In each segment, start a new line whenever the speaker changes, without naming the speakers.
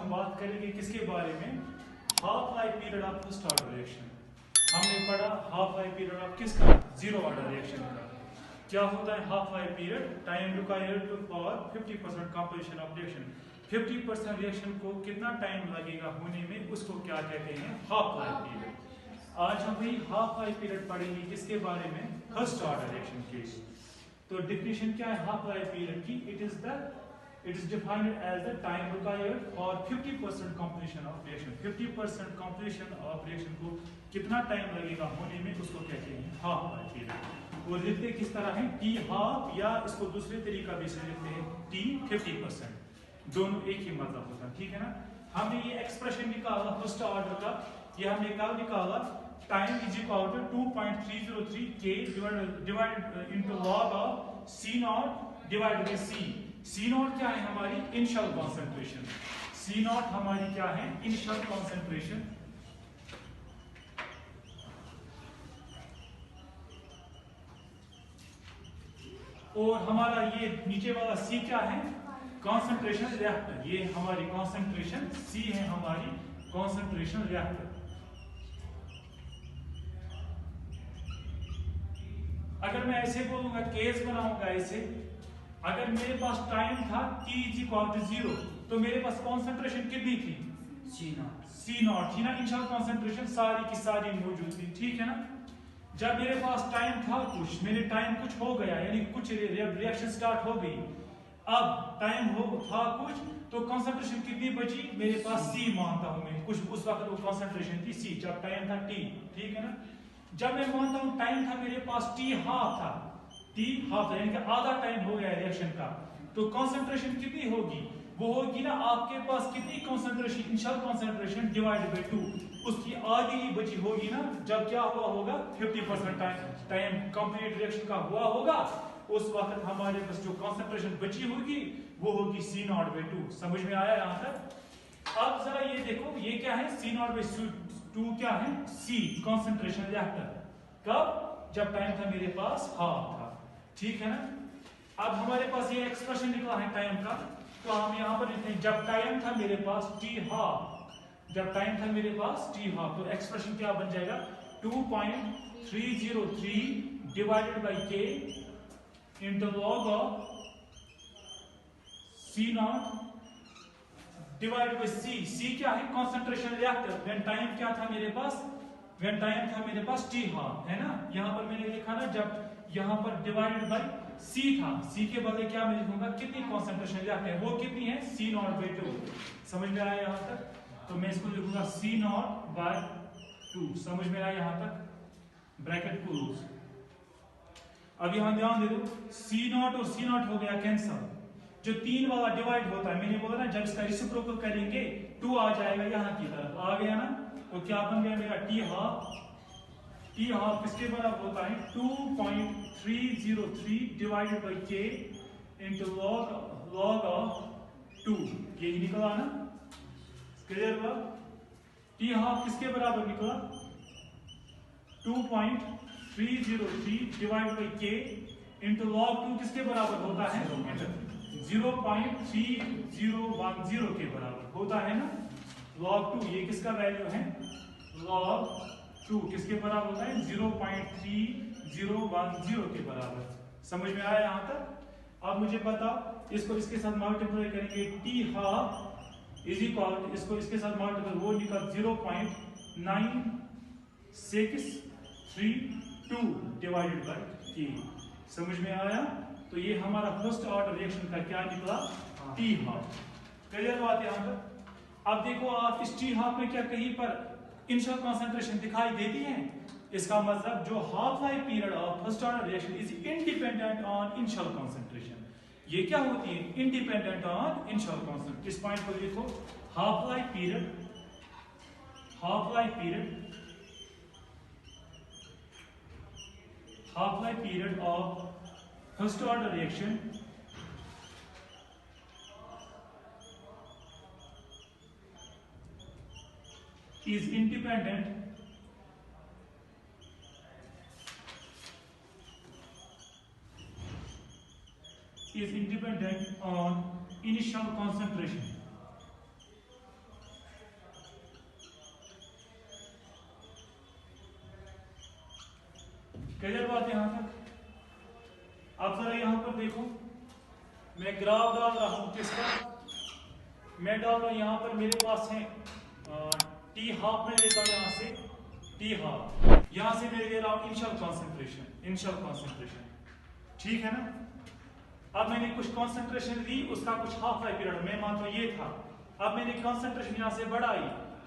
हम बात करेंगे किसके बारे में, half life period of first order reaction. हमने पढ़ा हाफ लाइफ पीरियड ऑफ किसका, जीरो ऑर्डर रिएक्शन का। क्या होता है half life period, time required for 50% completion of reaction. 50% reaction को कितना टाइम लगेगा होने में, उसको क्या कहते हैं, हाफ लाइफ पीरियड। आज हम वही हाफ लाइफ पीरियड पढ़ेंगे किसके बारे में, फर्स्ट ऑर्डर रिएक्शन के। तो डिफिनेशन क्या है हाफ लाइफ पीरियड की, it is defined as the time required for 50% completion of reaction। 50% completion of reaction को कितना टाइम लगेगा होने में, उसको कहते हैं हाफ लाइफ पीरियड। और लिखते किस तरह है, टी हाफ, या इसको दूसरे तरीका भी से लिखते हैं टी 50%। दोनों एक ही मतलब होता है, ठीक है ना। हमने ये एक्सप्रेशन निकाला फर्स्ट ऑर्डर का, ये हमने कल निकाला, टाइम इज इक्वल टू 2.303 के divided into log of C not divided by C. C not क्या है हमारी, इनिशियल कॉन्सेंट्रेशन। सी नॉट हमारी क्या है, इनिशियल कॉन्सेंट्रेशन। और हमारा ये नीचे वाला सी क्या है, कॉन्सेंट्रेशन रिएक्टर। ये हमारी कॉन्सेंट्रेशन सी है, हमारी कॉन्सेंट्रेशन रिएक्टर। अगर मैं ऐसे बोलूंगा, केस बनाऊंगा ऐसे, अगर मेरे पास टाइम था t इज इक्वल टू 0, तो मेरे पास कॉन्सेंट्रेशन कितनी थी, सी नॉट थी ना, इनिशियल कॉन्सेंट्रेशन सारी की सारी मौजूद थी, ठीक है ना। जब मेरे पास टाइम था कुछ, मेरे टाइम कुछ हो गया, यानी कुछ रिएक्शन स्टार्ट हो गई, अब टाइम हो था कुछ, तो कॉन्सेंट्रेशन कितनी बची मेरे पास, सी मानता हूं मैं, कुछ उस वक्त वो कॉन्सेंट्रेशन थी सी, जब टाइम था t, ठीक है ना। जब मैं मानता हूं टाइम था मेरे पास t हाफ था, टी हाफ यानी कि आधा टाइम हो गया रिएक्शन का, तो कंसंट्रेशन कितनी होगी, वो होगी ना आपके पास कितनी concentration, initial concentration divided by 2, उसकी आधी ही बची होगी ना। जब क्या हुआ होगा, 50% टाइम कंप्लीट रिएक्शन का हुआ होगा, उस वक्त हमारे पास जो कंसंट्रेशन बची होगी वो होगी सी नॉट बाय 2। समझ में आया यहां तक। अब जरा ये देखो, ये क्या है, सी नॉट बाय 2 क्या है, सी कंसंट्रेशन रिएक्टर। कब, जब टाइम था मेरे पास हाफ था, ठीक है ना। अब हमारे पास ये एक्सप्रेशन निकला है टाइम का, तो हम यहां पर लिखते हैं जब टाइम था मेरे पास टी हाफ, जब टाइम था मेरे पास टी हाफ, तो एक्सप्रेशन क्या बन जाएगा, 2.303 divided by K into log of C not divided by C. C क्या है, कंसंट्रेशन रिएक्टर। व्हेन टाइम क्या था मेरे पास, व्हेन टाइम था मेरे पास टी हाफ, है ना। यहां पर मैंने लिखा ना, जब यहां पर डिवाइडेड बाय सी था, सी के बदले क्या मैं लिखूंगा, कितनी कंसंट्रेशन रिएक्टर है, वो कितनी है, सी नॉट बाय 2। समझ में आया यहां तक, तो मैं इसको लिखूंगा सी नॉट बाय 2। समझ में आया यहां तक, ब्रैकेट क्लोज। अब यहां ध्यान दे दो, सी नॉट और सी नॉट हो गया कैंसल। जो 3 वाला डिवाइड होता है, मैंने बोला ना जब इसका रेसिप्रोकल करेंगे 2 आ जाएगा यहां की तरफ, आ गया ना, तो क्या बन गया मेरा टी हाफ। टी हाफ किसके बराबर होता है, 2.303 divided by K into log of 2। ये निकला ना, क्लियर हुआ। टी हाफ किसके बराबर निकला, 2.303 divided by K into log 2 किसके बराबर होता है, 0.3010 के बराबर होता है ना। लॉग 2 ये किसका वैल्यू है, लॉग 2 किसके बराबर होता है, 0.3010 के बराबर। समझ में आया यहां तक। अब मुझे पता, इसको इसके साथ मल्टीप्लाई करेंगे, टी हाफ इज इक्वल, इसको इसके साथ मल्टीप्लाई, वो निकल 0.9632 डिवाइडेड बाय के। समझ में आया। तो ये हमारा फर्स्ट ऑर्डर रिएक्शन का क्या निकला, टी हाफ। क्लियर बात यहां तक। अब देखो आप इस टी हाफ में क्या कहीं पर इनिशियल कंसंट्रेशन दिखाई देती है, इसका मतलब जो half life period of first order reaction is independent on initial concentration. ये क्या होती है, इंडिपेंडेंट ऑन इनिशियल कंसंट्रेशन। इस पॉइंट को लिखो, half life period, half life period, half life period of first order reaction is independent on initial concentration, clear बात यहां तक? अब जरा यहां पर देखो, मैं ग्राफ डाल रहा हूं किसका, मैं डाल रहा हूं यहां पर मेरे पास है टी हाफ में लेता हूं यहां से टी हाफ, यहां से मैं ले रहा हूं इनिशियल कंसंट्रेशन, ठीक है ना? अब मैंने कुछ कंसंट्रेशन ली, उसका कुछ हाफ लाइफ पीरियड मैं मानता हूं ये था, अब मैंने कंसंट्रेशन यहां से बढ़ाई,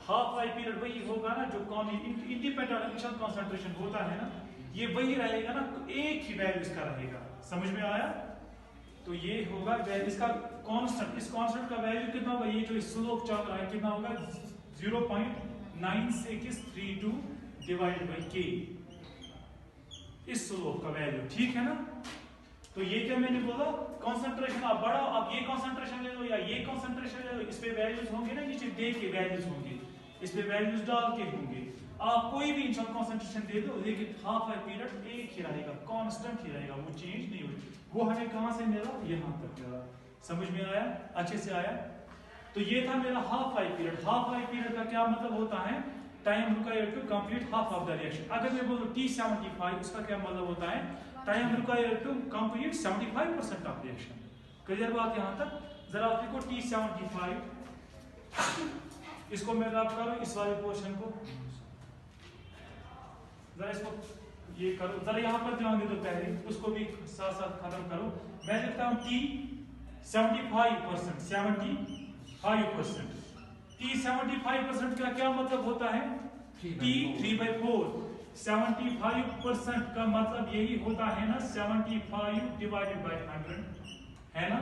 हाफ लाइफ पीरियड वही होगा ना जो इंडिपेंडेंट इनिशियल कंसंट्रेशन होता है ना, ये वही रहेगा ना, एक ही वैल्यू इसका रहेगा, समझ में आया? तो ये होगा इसका कांस्टेंट, इस कांस्टेंट का वैल्यू कितना होगा, ये जो स्लोप चल रहा है कितना होगा 0.9632 डिवाइडेड बाय k, इस स्लोप का वैल्यू, ठीक है ना? तो ये क्या मैंने बोला, कंसंट्रेशन आप बढ़ाओ, अब ये कंसंट्रेशन ले लो या ये कंसंट्रेशन ले लो, इस पे वैल्यूज होंगे ना, नीचे दे के वैल्यूज होंगे, इस पे वैल्यूज डाल के होंगे, आप कोई भी इनिशियल कंसंट्रेशन दे दो, लेकिन हाफ लाइफ पीरियड एक ही रहेगा, कांस्टेंट ही रहेगा, वो चेंज नहीं होगी। वो हमें कहां से मिला, यहां तक मिला, समझ में आया, अच्छे से आया? तो ये था मेरा half life period. Half life period का क्या मतलब होता है, time required to complete half of the reaction. अगर मैं बोलूं T75, उसका क्या मतलब होता है, time required to complete 75% of reaction. Clear बात यहां तक? जरा आप देखो T75, इसको मैं रब करूं इस वाले पोर्शन को, जरा इसको ये करो, जरा यहां पर ध्यान दे दो, पहले उसको भी साथ साथ खत्म करो। मैं लिखता हूं T75%, 75%। T75% का क्या मतलब होता है, T 3/4, 75% का मतलब यही होता है ना 75 डिवाइडेड बाय 100, है ना?